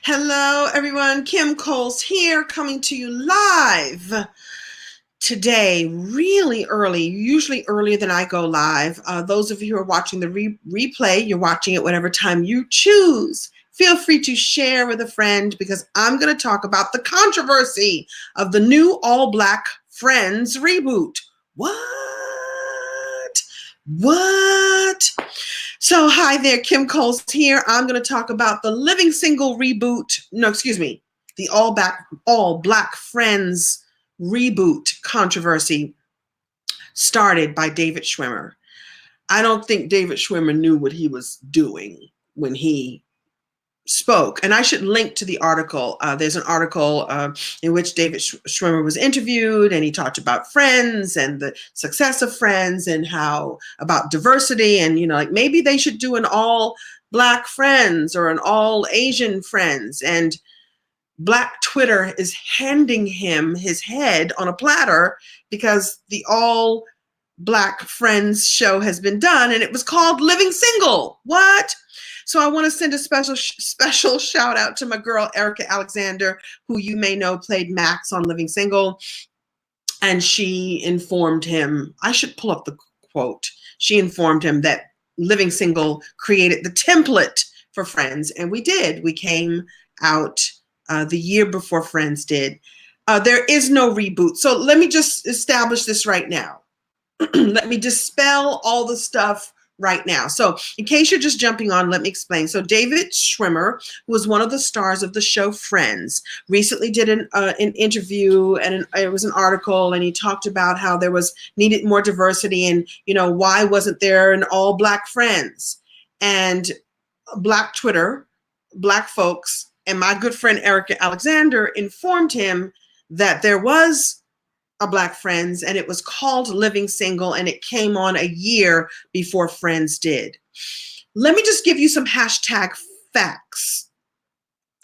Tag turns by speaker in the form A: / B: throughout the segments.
A: Hello, everyone. Kim Coles here, coming to you live today, really early, usually earlier than I go live. Those of you who are watching the replay, you're watching it whatever time you choose. Feel free to share with a friend because I'm going to talk about the controversy of the new All Black Friends reboot. What? So hi there, Kim Coles here. I'm going to talk about the Living Single reboot. No, excuse me, the All Black Friends reboot controversy started by David Schwimmer. I don't think David Schwimmer knew what he was doing when he spoke. And I should link to the article. There's an article in which David Schwimmer was interviewed, and he talked about Friends and the success of Friends and how about diversity, and like maybe they should do an all Black Friends or an all Asian Friends. And Black Twitter is handing him his head on a platter because the all Black Friends show has been done, and it was called Living Single. What? So I want to send a special shout out to my girl, Erica Alexander, who you may know played Max on Living Single. And she informed him, I should pull up the quote. She informed him that Living Single created the template for Friends. And we did. We came out the year before Friends did. There is no reboot. So let me just establish this right now. Let me dispel all the stuff right now. So in case you're just jumping on, let me explain. So David Schwimmer, who was one of the stars of the show Friends, recently did an interview, and it was an article, and he talked about how there was needed more diversity, and why wasn't there an all Black Friends? And Black Twitter, Black folks, and my good friend Erica Alexander informed him that there was a Black Friends, and it was called Living Single, and it came on a year before Friends did. Let me just give you some hashtag facts.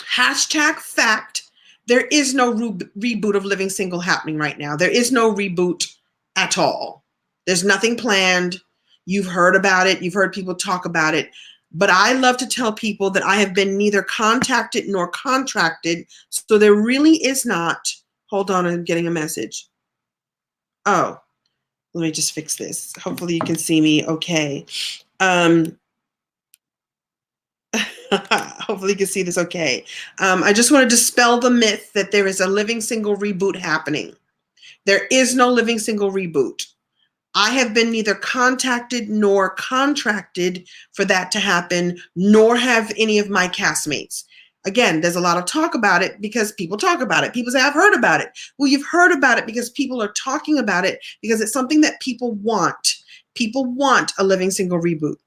A: Hashtag fact, there is no reboot of Living Single happening right now. There is no reboot at all. There's nothing planned. You've heard about it. You've heard people talk about it. But I love to tell people that I have been neither contacted nor contracted, so there really is not. Hold on, I'm getting a message. Oh, let me just fix this. Hopefully you can see me okay. Hopefully you can see this okay. I just want to dispel the myth that there is a Living Single reboot happening. There is no Living Single reboot. I have been neither contacted nor contracted for that to happen, nor have any of my castmates. Again, there's a lot of talk about it because people talk about it. People say, I've heard about it. Well, you've heard about it because people are talking about it because it's something that people want. People want a Living Single reboot.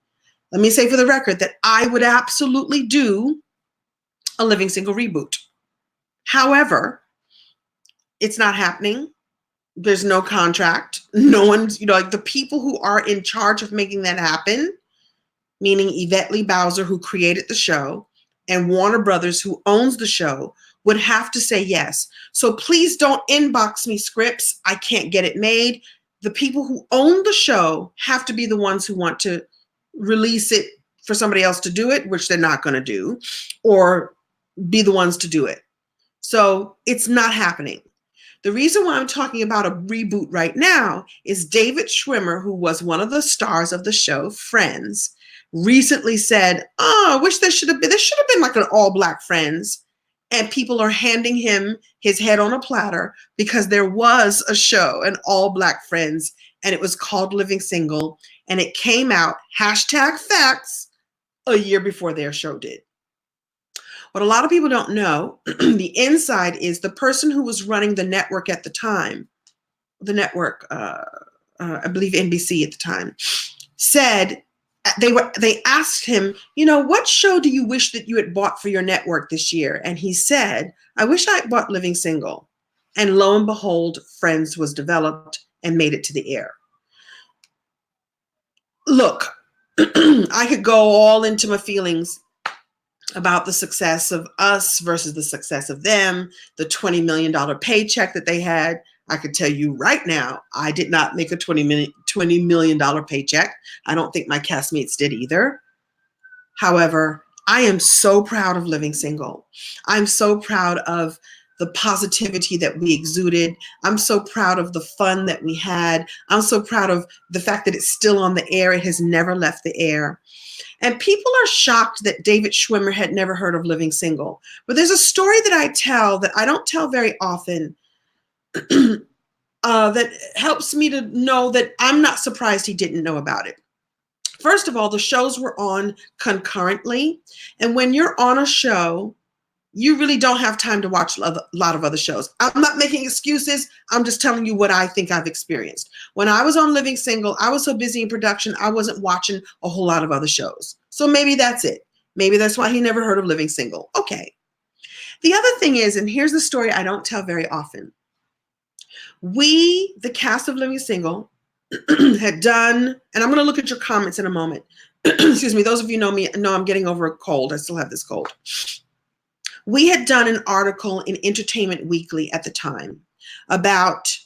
A: Let me say for the record that I would absolutely do a Living Single reboot. However, it's not happening. There's no contract. No one's, like the people who are in charge of making that happen, meaning Yvette Lee Bowser, who created the show, and Warner Brothers, who owns the show, would have to say yes. So please don't inbox me scripts. I can't get it made. The people who own the show have to be the ones who want to release it for somebody else to do it, which they're not going to do, or be the ones to do it. So it's not happening. The reason why I'm talking about a reboot right now is David Schwimmer, who was one of the stars of the show Friends, recently said, I wish there should have been like an all Black Friends. And people are handing him his head on a platter because there was a show, an all Black Friends, and it was called Living Single. And it came out, hashtag facts, a year before their show did. What a lot of people don't know, the inside is the person who was running the network at the time, the network, I believe NBC at the time, said, they asked him, what show do you wish that you had bought for your network this year? And he said, I wish I had bought Living Single. And lo and behold, Friends was developed and made it to the air. Look, I could go all into my feelings about the success of us versus the success of them, the $20 million paycheck that they had. I could tell you right now, I did not make a $20 million paycheck. I don't think my castmates did either. However, I am so proud of Living Single. I'm so proud of the positivity that we exuded. I'm so proud of the fun that we had. I'm so proud of the fact that it's still on the air. It has never left the air. And people are shocked that David Schwimmer had never heard of Living Single. But there's a story that I tell that I don't tell very often that helps me to know that I'm not surprised he didn't know about it. First of all, the shows were on concurrently. And when you're on a show, you really don't have time to watch a lot of other shows. I'm not making excuses. I'm just telling you what I think I've experienced. When I was on Living Single, I was so busy in production, I wasn't watching a whole lot of other shows. So maybe that's it. Maybe that's why he never heard of Living Single. Okay. The other thing is, and here's the story I don't tell very often. We, the cast of Living Single, had done, and I'm going to look at your comments in a moment. Excuse me. Those of you know me know I'm getting over a cold. I still have this cold. We had done an article in Entertainment Weekly at the time about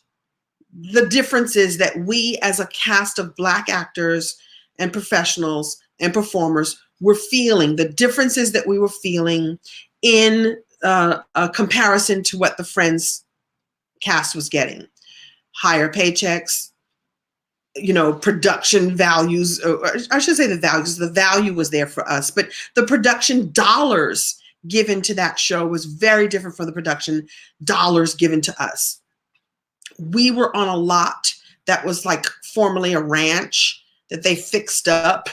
A: the differences that we as a cast of Black actors and professionals and performers were feeling, the differences that we were feeling in a comparison to what the Friends cast was getting. Higher paychecks, production values, or I should say the values, the value was there for us, but the production dollars given to that show was very different from the production dollars given to us. We were on a lot that was like formerly a ranch that they fixed up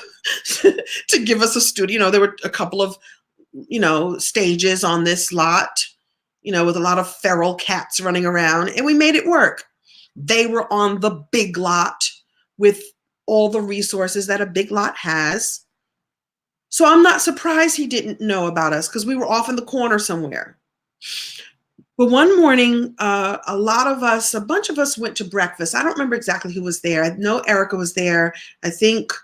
A: to give us a studio. There were a couple of, stages on this lot, with a lot of feral cats running around, and we made it work. They were on the big lot with all the resources that a big lot has. So I'm not surprised he didn't know about us because we were off in the corner somewhere. But one morning, a bunch of us went to breakfast. I don't remember exactly who was there. I know Erica was there. I think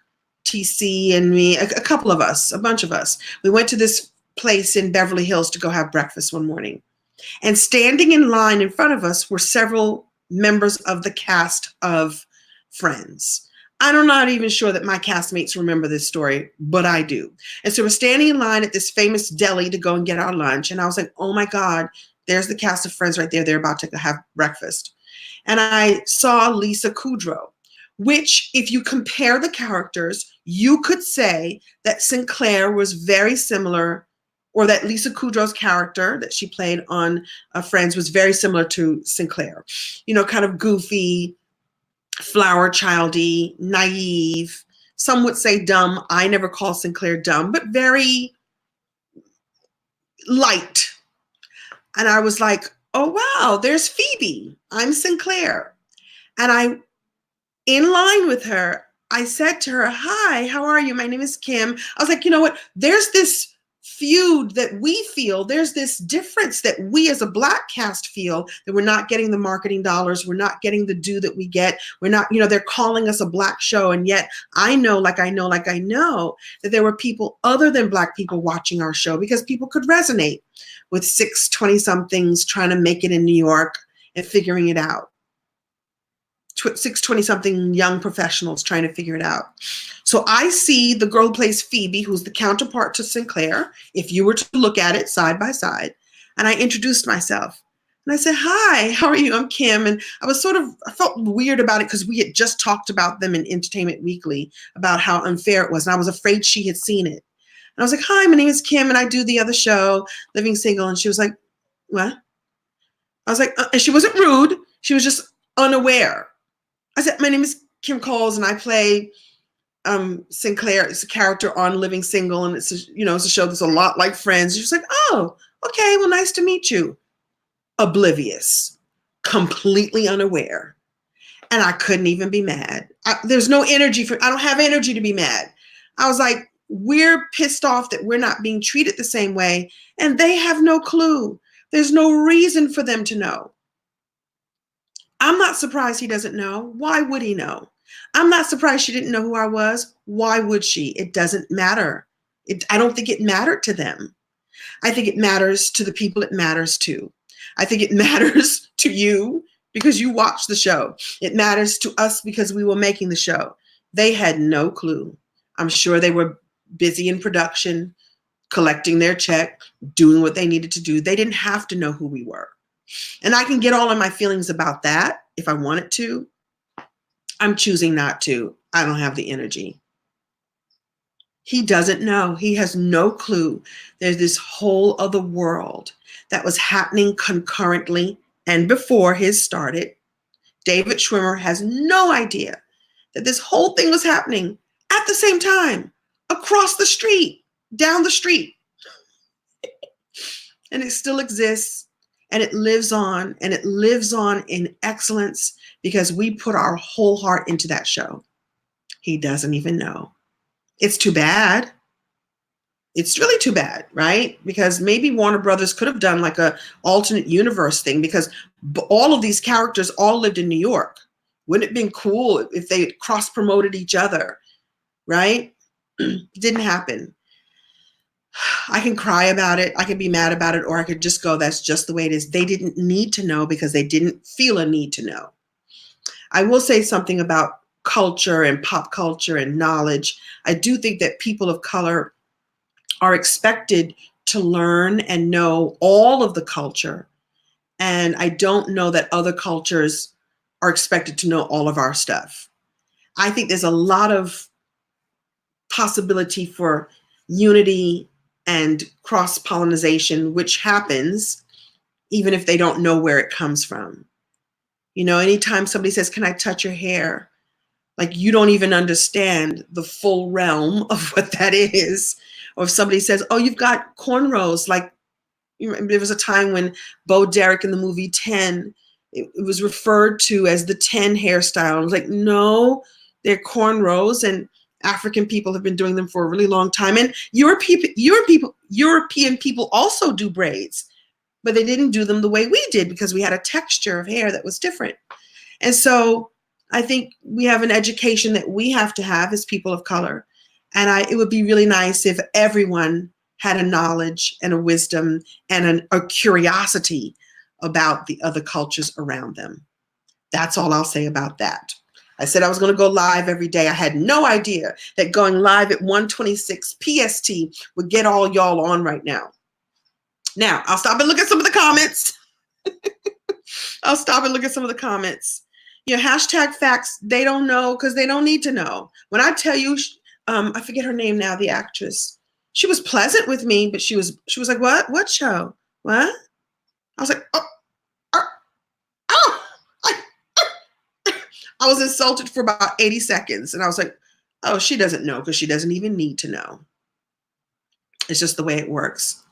A: TC and me, a couple of us, a bunch of us. We went to this place in Beverly Hills to go have breakfast one morning. And standing in line in front of us were several members of the cast of Friends. I'm not even sure that my castmates remember this story, but I do. And so we're standing in line at this famous deli to go and get our lunch. And I was like, oh my God, there's the cast of Friends right there. They're about to have breakfast. And I saw Lisa Kudrow, which if you compare the characters, you could say that Sinclair was very similar, or that Lisa Kudrow's character that she played on Friends was very similar to Sinclair. Kind of goofy, flower childy, naive. Some would say dumb. I never call Sinclair dumb, but very light. And I was like, oh, wow, there's Phoebe. I'm Sinclair. And in line with her, I said to her, hi, how are you? My name is Kim. I was like, you know what? There's this feud that we feel. There's this difference that we as a Black cast feel, that we're not getting the marketing dollars. We're not getting the due that we get. We're not, they're calling us a Black show. And yet I know that there were people other than Black people watching our show because people could resonate with 6 20-somethings trying to make it in New York and figuring it out. 6 20-something young professionals trying to figure it out. So I see the girl who plays Phoebe, who's the counterpart to Sinclair, if you were to look at it side by side. And I introduced myself. And I said, hi, how are you? I'm Kim. And I felt weird about it because we had just talked about them in Entertainment Weekly, about how unfair it was. And I was afraid she had seen it. And I was like, hi, my name is Kim, and I do the other show, Living Single. And she was like, what? I was like, and she wasn't rude. She was just unaware. I said, my name is Kim Coles, and I play Sinclair. It's a character on Living Single, and it's a show that's a lot like Friends. She was like, oh, okay, well, nice to meet you. Oblivious, completely unaware. And I couldn't even be mad. There's no energy I don't have energy to be mad. I was like, we're pissed off that we're not being treated the same way, and they have no clue. There's no reason for them to know. I'm not surprised he doesn't know. Why would he know? I'm not surprised she didn't know who I was. Why would she? It doesn't matter. I don't think it mattered to them. I think it matters to the people it matters to. I think it matters to you because you watched the show. It matters to us because we were making the show. They had no clue. I'm sure they were busy in production, collecting their check, doing what they needed to do. They didn't have to know who we were. And I can get all of my feelings about that if I wanted to. I'm choosing not to. I don't have the energy. He doesn't know. He has no clue. There's this whole other world that was happening concurrently and before his started. David Schwimmer has no idea that this whole thing was happening at the same time, across the street, down the street. And it still exists, and it lives on, and it lives on in excellence because we put our whole heart into that show. He doesn't even know. It's too bad. It's really too bad, right? Because maybe Warner Brothers could have done like a alternate universe thing, because all of these characters all lived in New York. Wouldn't it have been cool if they cross-promoted each other, right? It didn't happen. I can cry about it. I can be mad about it, or I could just go, that's just the way it is. They didn't need to know because they didn't feel a need to know. I will say something about culture and pop culture and knowledge. I do think that people of color are expected to learn and know all of the culture. And I don't know that other cultures are expected to know all of our stuff. I think there's a lot of possibility for unity and cross-pollination, which happens even if they don't know where it comes from. You know, anytime somebody says, can I touch your hair? Like, you don't even understand the full realm of what that is. Or if somebody says, oh, you've got cornrows, like, there was a time when Bo Derek in the movie 10, it was referred to as the 10 hairstyle. I was like, no, they're cornrows, and African people have been doing them for a really long time. And European people also do braids, but they didn't do them the way we did because we had a texture of hair that was different. And so I think we have an education that we have to have as people of color. And it would be really nice if everyone had a knowledge and a wisdom and a curiosity about the other cultures around them. That's all I'll say about that. I said I was going to go live every day. I had no idea that going live at 1:26 PST would get all y'all on right now. Now, I'll stop and look at some of the comments. You know, hashtag facts, they don't know because they don't need to know. When I tell you, I forget her name now, the actress. She was pleasant with me, but she was like, what? What show? What? I was like, I was insulted for about 80 seconds. And I was like, oh, she doesn't know because she doesn't even need to know. It's just the way it works.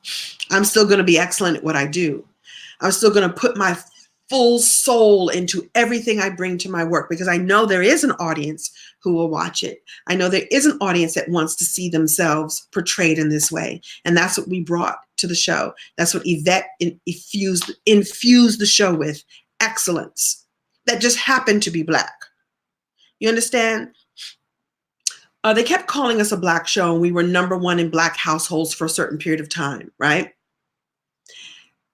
A: I'm still going to be excellent at what I do. I'm still going to put my full soul into everything I bring to my work because I know there is an audience who will watch it. I know there is an audience that wants to see themselves portrayed in this way. And that's what we brought to the show. That's what Yvette infused the show with, excellence that just happened to be Black. You understand? They kept calling us a Black show, and we were #1 in Black households for a certain period of time, right?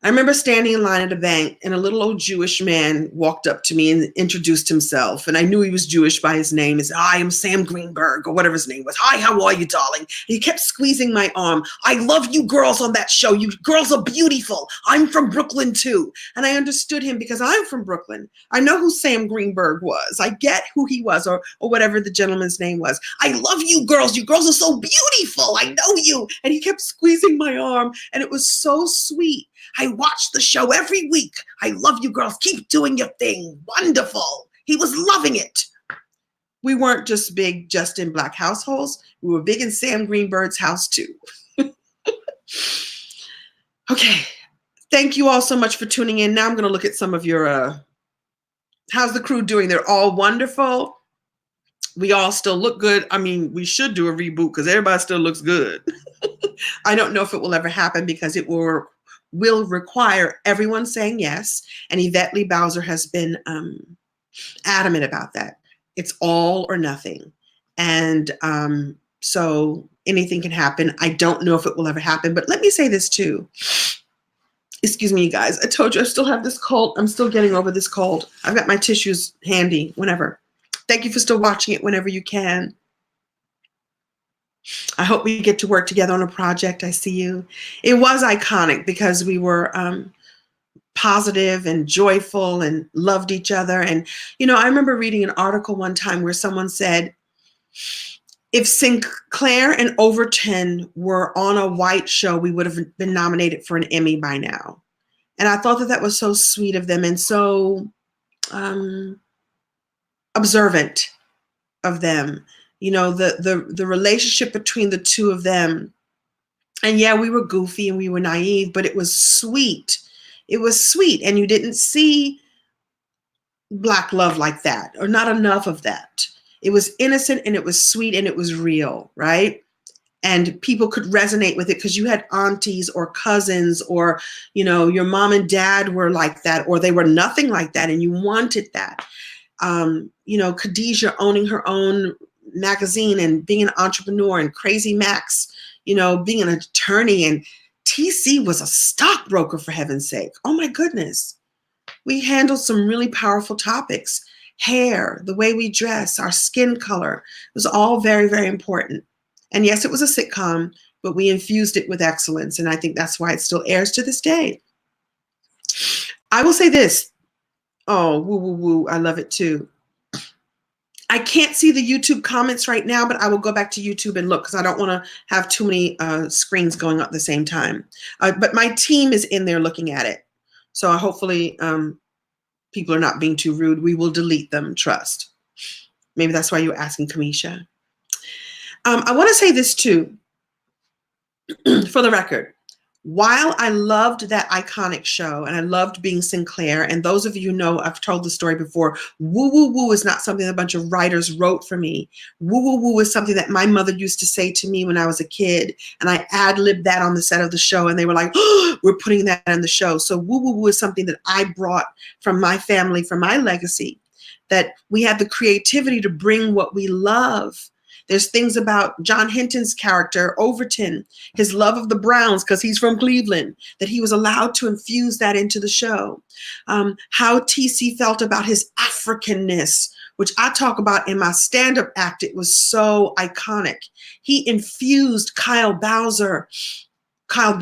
A: I remember standing in line at a bank, and a little old Jewish man walked up to me and introduced himself. And I knew he was Jewish by his name. He said, I am Sam Greenberg, or whatever his name was. Hi, how are you, darling? And he kept squeezing my arm. I love you girls on that show. You girls are beautiful. I'm from Brooklyn, too. And I understood him because I'm from Brooklyn. I know who Sam Greenberg was. I get who he was, or whatever the gentleman's name was. I love you girls. You girls are so beautiful. I know you. And he kept squeezing my arm, and it was so sweet. I watch the show every week. I love you girls. Keep doing your thing. Wonderful. He was loving it. We weren't just big just in Black households. We were big in Sam Greenberg's house too. Okay. Thank you all so much for tuning in. Now I'm going to look at some of your, how's the crew doing? They're all wonderful. We all still look good. I mean, we should do a reboot because everybody still looks good. I don't know if it will ever happen because it will require everyone saying yes. And Yvette Lee Bowser has been adamant about that. It's all or nothing. And so anything can happen. I don't know if it will ever happen, but let me say this too. Excuse me, you guys. I told you I still have this cold. I'm still getting over this cold. I've got my tissues handy whenever. Thank you for still watching it whenever you can. I hope we get to work together on a project. I see you. It was iconic because we were positive and joyful and loved each other. And, I remember reading an article one time where someone said, if Sinclair and Overton were on a white show, we would have been nominated for an Emmy by now. And I thought that was so sweet of them and so observant of them. The relationship between the two of them. And yeah, we were goofy and we were naive, but it was sweet. It was sweet. And you didn't see Black love like that, or not enough of that. It was innocent and it was sweet and it was real, right? And people could resonate with it because you had aunties or cousins or, your mom and dad were like that, or they were nothing like that and you wanted that. Khadijah owning her own magazine and being an entrepreneur, and Crazy Max, being an attorney, and TC was a stockbroker, for heaven's sake. Oh my goodness. We handled some really powerful topics. Hair, the way we dress, our skin color. It was all very, very important. And yes, it was a sitcom, but we infused it with excellence. And I think that's why it still airs to this day. I will say this. Oh, woo, woo, woo. I love it too. I can't see the YouTube comments right now, but I will go back to YouTube and look because I don't want to have too many screens going up at the same time. But my team is in there looking at it. So hopefully people are not being too rude. We will delete them, trust. Maybe that's why you're asking, Kamisha. I want to say this too, for the record. While I loved that iconic show and I loved being Sinclair, and those of you who know, I've told the story before, woo woo woo is not something a bunch of writers wrote for me. Woo woo woo is something that my mother used to say to me when I was a kid, and I ad-libbed that on the set of the show, and they were like, oh, we're putting that in the show. So woo woo woo is something that I brought from my family, from my legacy, that we had the creativity to bring what we love. There's things about John Hinton's character, Overton, his love of the Browns, because he's from Cleveland, that he was allowed to infuse that into the show. How TC felt about his Africanness, which I talk about in my stand-up act. It was so iconic. He infused Kyle Barker, but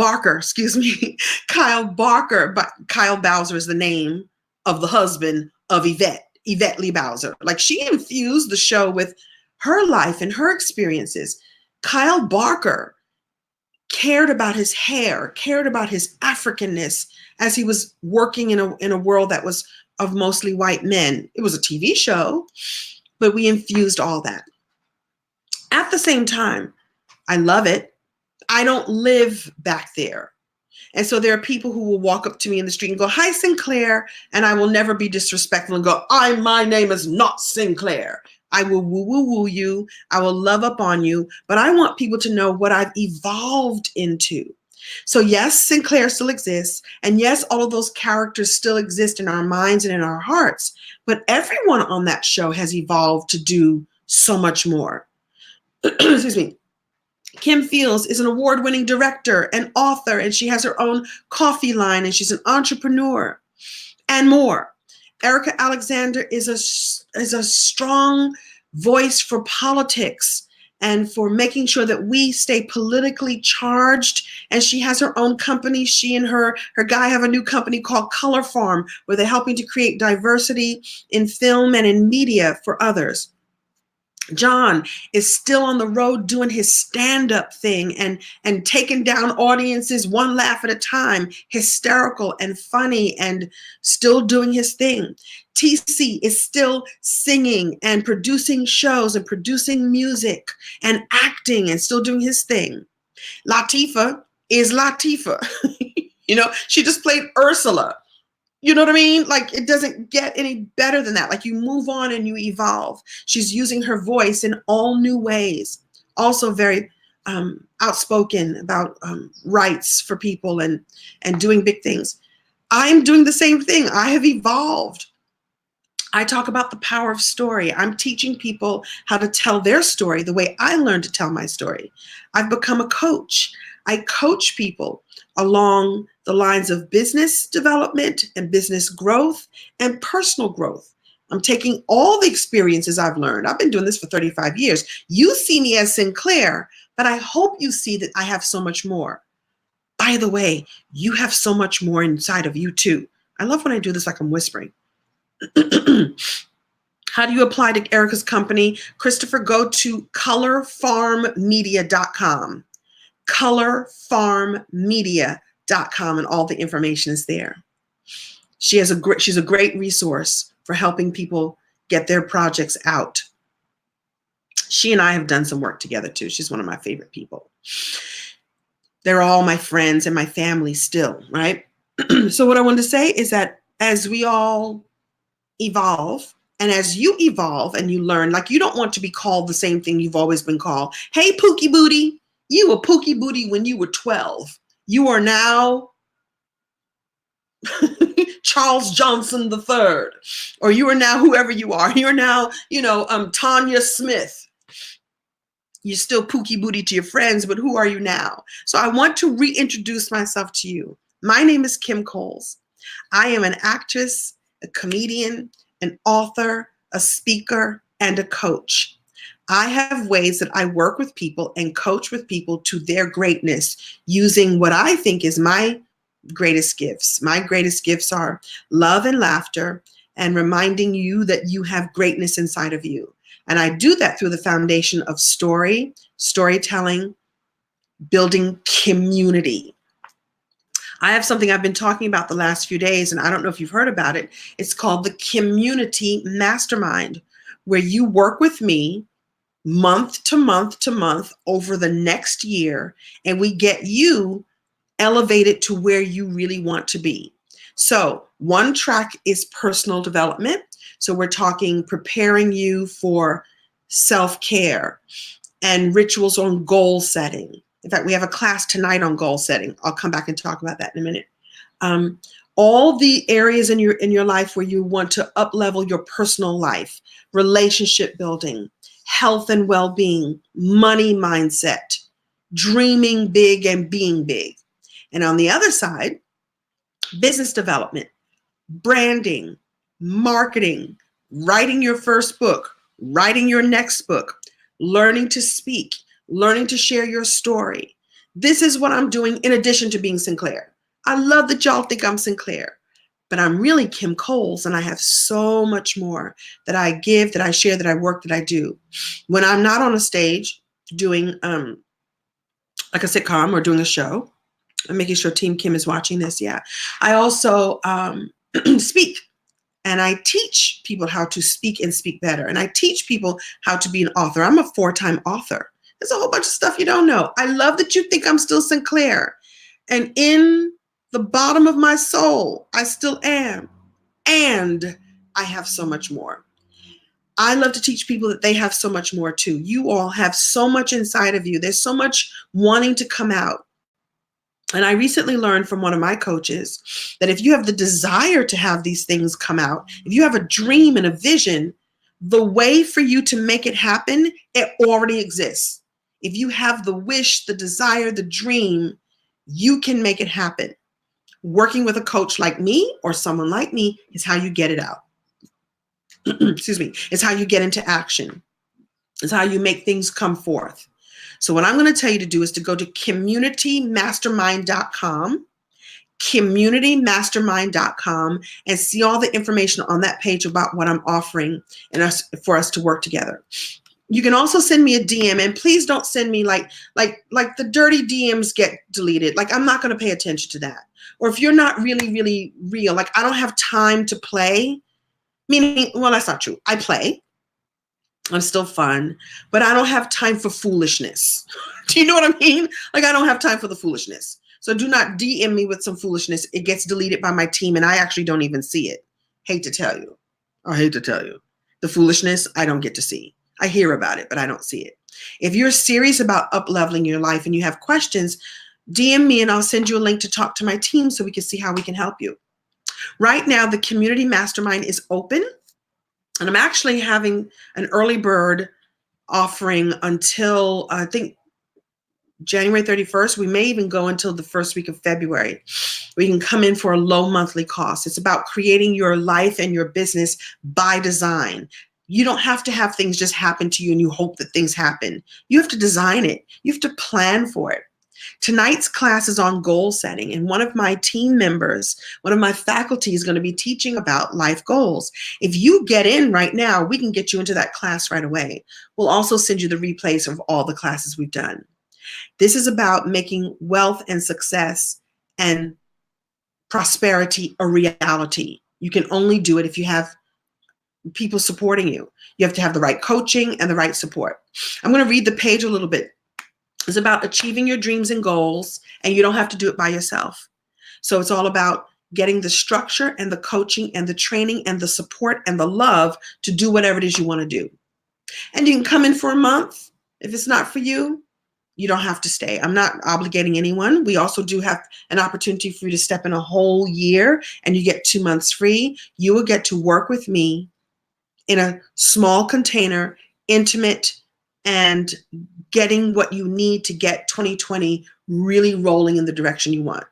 A: Kyle Bowser is the name of the husband of Yvette Lee Bowser. Like, she infused the show with her life and her experiences. Kyle Barker cared about his hair, cared about his Africanness as he was working in a world that was of mostly white men. It was a TV show, but we infused all that. At the same time, I love it. I don't live back there. And so there are people who will walk up to me in the street and go, hi, Sinclair. And I will never be disrespectful and go, my name is not Sinclair. I will woo woo woo you. I will love up on you. But I want people to know what I've evolved into. So yes, Sinclair still exists. And yes, all of those characters still exist in our minds and in our hearts. But everyone on that show has evolved to do so much more. Excuse me. Kim Fields is an award-winning director and author, and she has her own coffee line, and she's an entrepreneur and more. Erica Alexander is a strong voice for politics and for making sure that we stay politically charged. And she has her own company. She and her guy have a new company called Color Farm, where they're helping to create diversity in film and in media for others. John is still on the road doing his stand-up thing and taking down audiences one laugh at a time, hysterical and funny, and still doing his thing. TC is still singing and producing shows and producing music and acting and still doing his thing. Latifah is Latifah. She just played Ursula. You know what I mean? Like, it doesn't get any better than that. Like, you move on and you evolve. She's using her voice in all new ways. Also very outspoken about rights for people and doing big things. I'm doing the same thing. I have evolved. I talk about the power of story. I'm teaching people how to tell their story the way I learned to tell my story. I've become a coach. I coach people along the lines of business development and business growth and personal growth. I'm taking all the experiences I've learned. I've been doing this for 35 years. You see me as Sinclair, But I hope you see that I have so much more. By the way, you have so much more inside of you too. I love when I do this like I'm whispering. How do you apply to Erica's company? Christopher, go to colorfarmmedia.com. colorfarmmedia.com, and all the information is there. She's a great resource for helping people get their projects out. She and I have done some work together too. She's one of my favorite people. They're all my friends and my family still, right? So what I wanted to say is that as we all evolve, and as you evolve and you learn, like, you don't want to be called the same thing you've always been called. Hey, Pookie Booty. You were Pookie Booty when you were 12. You are now Charles Johnson III, or you are now whoever you are. You're now, Tanya Smith. You're still Pookie Booty to your friends, but who are you now? So I want to reintroduce myself to you. My name is Kim Coles. I am an actress, a comedian, an author, a speaker, and a coach. I have ways that I work with people and coach with people to their greatness using what I think is my greatest gifts. My greatest gifts are love and laughter and reminding you that you have greatness inside of you. And I do that through the foundation of storytelling, building community. I have something I've been talking about the last few days, and I don't know if you've heard about it. It's called the Community Mastermind, where you work with me month to month to month over the next year, and we get you elevated to where you really want to be. So one track is personal development. So we're talking preparing you for self-care and rituals on goal setting. In fact, we have a class tonight on goal setting. I'll come back and talk about that in a minute. All the areas in your life where you want to up-level your personal life, relationship building, health and well-being, money mindset, dreaming big and being big. And on the other side, business development, branding, marketing, writing your first book, writing your next book, learning to speak, learning to share your story. This is what I'm doing in addition to being Sinclair. I love that y'all think I'm Sinclair, but I'm really Kim Coles, and I have so much more that I give, that I share, that I work, that I do. When I'm not on a stage doing like a sitcom or doing a show, I'm making sure Team Kim is watching this. Yeah. I also speak, and I teach people how to speak and speak better. And I teach people how to be an author. I'm a 4-time author. There's a whole bunch of stuff you don't know. I love that you think I'm still Sinclair. And in the bottom of my soul, I still am. And I have so much more. I love to teach people that they have so much more too. You all have so much inside of you. There's so much wanting to come out. And I recently learned from one of my coaches that if you have the desire to have these things come out, if you have a dream and a vision, the way for you to make it happen, it already exists. If you have the wish, the desire, the dream, you can make it happen. Working with a coach like me or someone like me is how you get it out. Excuse me. It's how you get into action. It's how you make things come forth. So what I'm going to tell you to do is to go to communitymastermind.com, communitymastermind.com, and see all the information on that page about what I'm offering and for us to work together. You can also send me a DM, and please don't send me like the dirty DMs get deleted. Like, I'm not going to pay attention to that. Or if you're not really, really real, like, I don't have time to play, meaning, well, that's not true. I play. I'm still fun, but I don't have time for foolishness. Do you know what I mean? Like, I don't have time for the foolishness. So do not DM me with some foolishness. It gets deleted by my team, and I actually don't even see it. Hate to tell you. I hate to tell you. The foolishness, I don't get to see. I hear about it, but I don't see it. If you're serious about up-leveling your life and you have questions, DM me and I'll send you a link to talk to my team so we can see how we can help you. Right now, the Community Mastermind is open. And I'm actually having an early bird offering until, I think, January 31st. We may even go until the first week of February. We can come in for a low monthly cost. It's about creating your life and your business by design. You don't have to have things just happen to you and you hope that things happen. You have to design it. You have to plan for it. Tonight's class is on goal setting, and one of my team members, one of my faculty is going to be teaching about life goals. If you get in right now, we can get you into that class right away. We'll also send you the replays of all the classes we've done. This is about making wealth and success and prosperity a reality. You can only do it if you have people supporting you. You have to have the right coaching and the right support. I'm going to read the page a little bit. It's about achieving your dreams and goals, and you don't have to do it by yourself. So it's all about getting the structure and the coaching and the training and the support and the love to do whatever it is you want to do. And you can come in for a month. If it's not for you, you don't have to stay. I'm not obligating anyone. We also do have an opportunity for you to step in a whole year, and you get 2 months free. You will get to work with me in a small container, intimate, and getting what you need to get 2020 really rolling in the direction you want.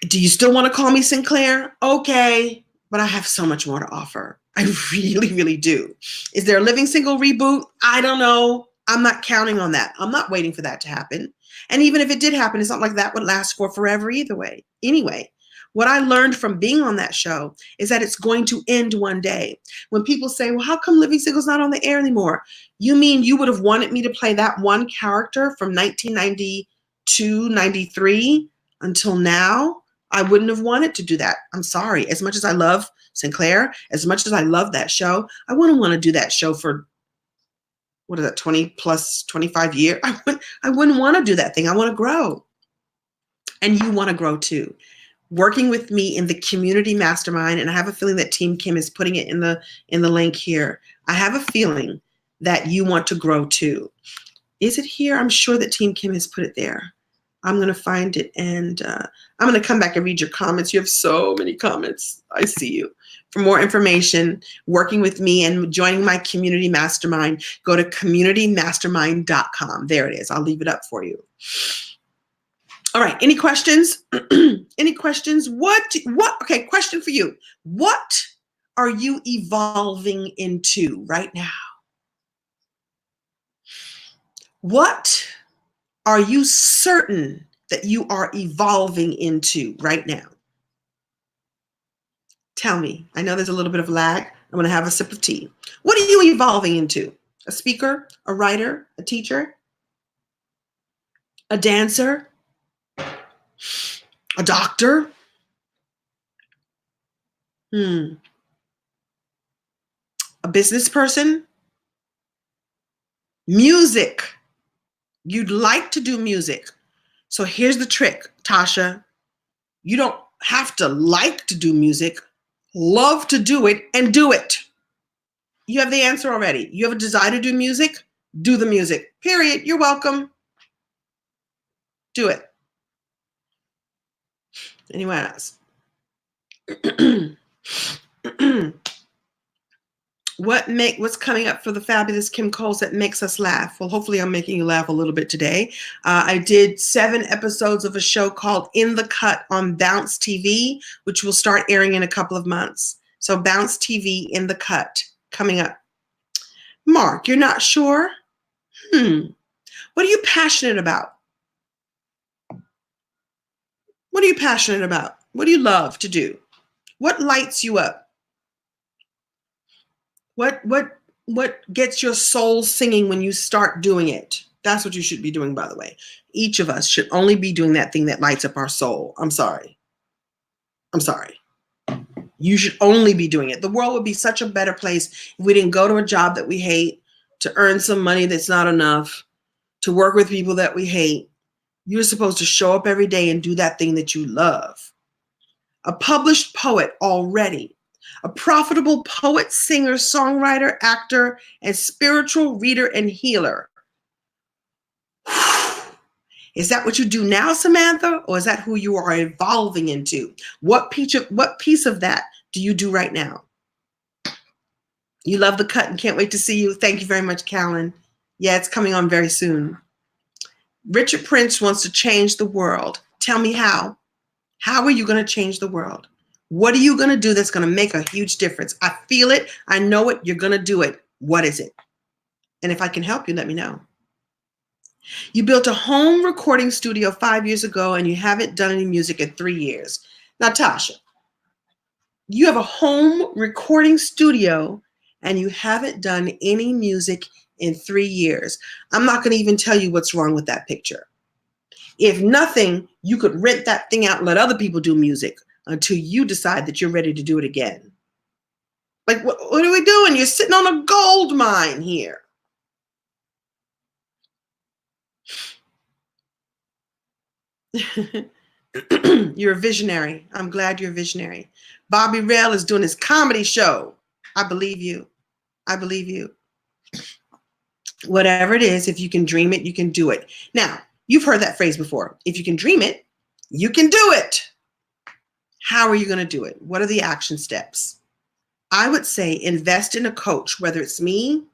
A: Do you still want to call me Sinclair? Okay, but I have so much more to offer. I really, really do. Is there a living single reboot? I don't know. I'm not counting on that. I'm not waiting for that to happen. And even if it did happen, it's not like that would last for forever either way. Anyway, what I learned from being on that show is that it's going to end one day. When people say, well, how come Living Single's not on the air anymore? You mean you would have wanted me to play that one character from 1992, 93 until now? I wouldn't have wanted to do that. I'm sorry. As much as I love Sinclair, as much as I love that show, I wouldn't want to do that show for, 20 plus 25 years? I wouldn't want to do that thing. I want to grow. And you want to grow too. Working with me in the community mastermind, and I have a feeling that Team Kim is putting it in the link here. I have a feeling that you want to grow too. Is it here? I'm sure that Team Kim has put it there. I'm going to find it, and I'm going to come back and read your comments. You have so many comments. I see you. For more information, working with me and joining my community mastermind, go to communitymastermind.com. There it is. I'll leave it up for you. All right. Any questions? Any questions? Okay. Question for you. What are you evolving into right now? What are you certain that you are evolving into right now? Tell me. I know there's a little bit of lag. I'm going to have a sip of tea. What are you evolving into? A speaker, a writer, a teacher, a dancer, a doctor? A business person? Music. You'd like to do music. So here's the trick, Tasha. You don't have to like to do music. Love to do it and do it. You have the answer already. You have a desire to do music? Do the music. Period. You're welcome. Do it. Anyone else? What's coming up for the fabulous Kim Coles that makes us laugh? Well, hopefully I'm making you laugh a little bit today. I did 7 episodes of a show called In the Cut on Bounce TV, which will start airing in a couple of months. So Bounce TV, In the Cut, coming up. Mark, you're not sure? What are you passionate about? What are you passionate about? What do you love to do? What lights you up? What gets your soul singing when you start doing it? That's what you should be doing, by the way. Each of us should only be doing that thing that lights up our soul. I'm sorry. You should only be doing it. The world would be such a better place if we didn't go to a job that we hate, to earn some money that's not enough, to work with people that we hate. You're supposed to show up every day and do that thing that you love. A published poet already. A profitable poet, singer, songwriter, actor, and spiritual reader and healer. Is that what you do now, Samantha? Or is that who you are evolving into? What piece of that do you do right now? You love the cut and can't wait to see you. Thank you very much, Callan. Yeah, it's coming on very soon. Richard Prince wants to change the world. Tell me how. How are you going to change the world? What are you going to do that's going to make a huge difference? I feel it. I know it. You're going to do it. What is it? And if I can help you, let me know. You built a home recording studio 5 years ago and you haven't done any music in 3 years. Natasha, you have a home recording studio and you haven't done any music in 3 years. I'm not going to even tell you what's wrong with that picture. If nothing, you could rent that thing out and let other people do music until you decide that you're ready to do it again. Like, what are we doing? You're sitting on a gold mine here. You're a visionary. I'm glad you're a visionary. Bobby Rell is doing his comedy show. I believe you. I believe you. Whatever it is, if you can dream it, you can do it. Now, you've heard that phrase before. If you can dream it, you can do it. How are you going to do it? What are the action steps? I would say invest in a coach, whether it's me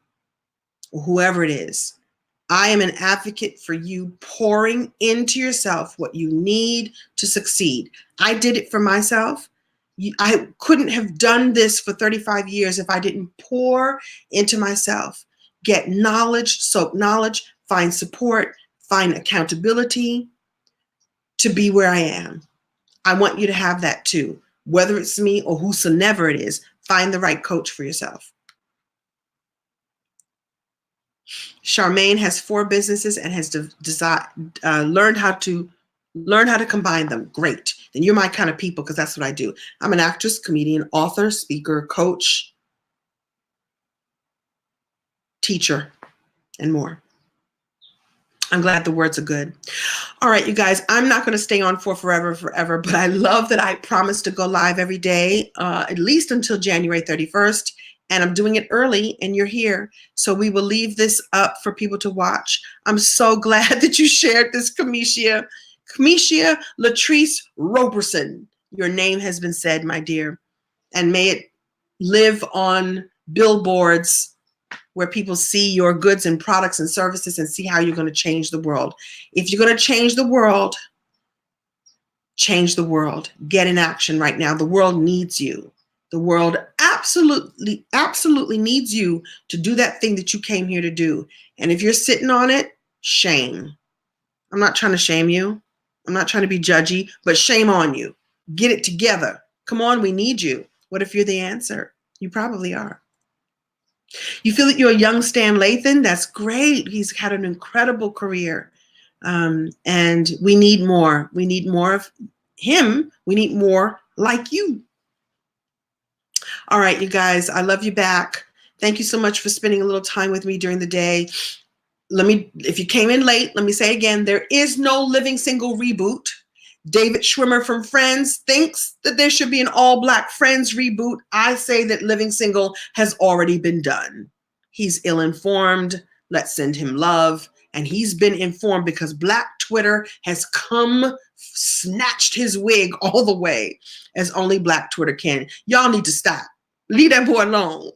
A: or whoever it is. I am an advocate for you pouring into yourself what you need to succeed. I did it for myself. I couldn't have done this for 35 years if I didn't pour into myself, get knowledge, soak knowledge, find support, find accountability to be where I am. I want you to have that too. Whether it's me or whosoever it is, find the right coach for yourself. Charmaine has 4 businesses and has learned how to combine them. Great. Then you're my kind of people, because that's what I do. I'm an actress, comedian, author, speaker, coach, teacher, and more. I'm glad the words are good. All right, you guys, I'm not going to stay on for forever, but I love that I promised to go live every day, at least until January 31st. And I'm doing it early and you're here. So we will leave this up for people to watch. I'm so glad that you shared this, Kamisha Latrice Roberson. Your name has been said, my dear. And may it live on billboards where people see your goods and products and services and see how you're going to change the world. If you're going to change the world, change the world. Get in action right now. The world needs you. The world absolutely needs you to do that thing that you came here to do. And if you're sitting on it, shame. I'm not trying to shame you. I'm not trying to be judgy, but shame on you. Get it together. Come on, we need you. What if you're the answer? You probably are. You feel that you're a young Stan Lathan? That's great. He's had an incredible career. And we need more. We need more of him. We need more like you. All right, you guys, I love you back. Thank you so much for spending a little time with me during the day. If you came in late, let me say again, there is no Living Single reboot. David Schwimmer from Friends thinks that there should be an all-Black Friends reboot. I say that Living Single has already been done. He's ill-informed. Let's send him love. And he's been informed because Black Twitter has snatched his wig all the way as only Black Twitter can. Y'all need to stop. Leave that boy alone.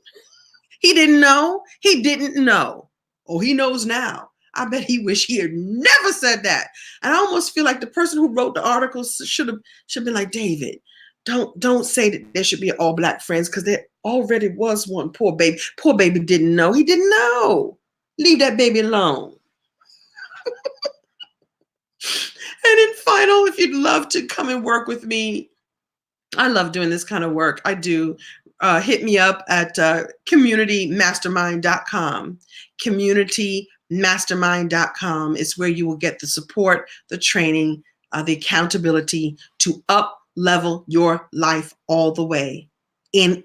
A: He didn't know. He didn't know. Oh, he knows now. I bet he wish he had never said that. And I almost feel like the person who wrote the article should be like, David, don't say that there should be all Black Friends, because there already was one. Poor baby. Poor baby didn't know. He didn't know. Leave that baby alone. And in final, if you'd love to come and work with me, I love doing this kind of work. I do. Hit me up at communitymastermind.com. Communitymastermind.com is where you will get the support, the training, the accountability to up-level your life all the way in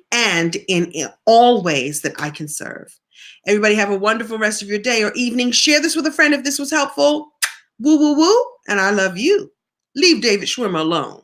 A: all ways that I can serve. Everybody have a wonderful rest of your day or evening. Share this with a friend if this was helpful. Woo, woo, woo. And I love you. Leave David Schwimmer alone.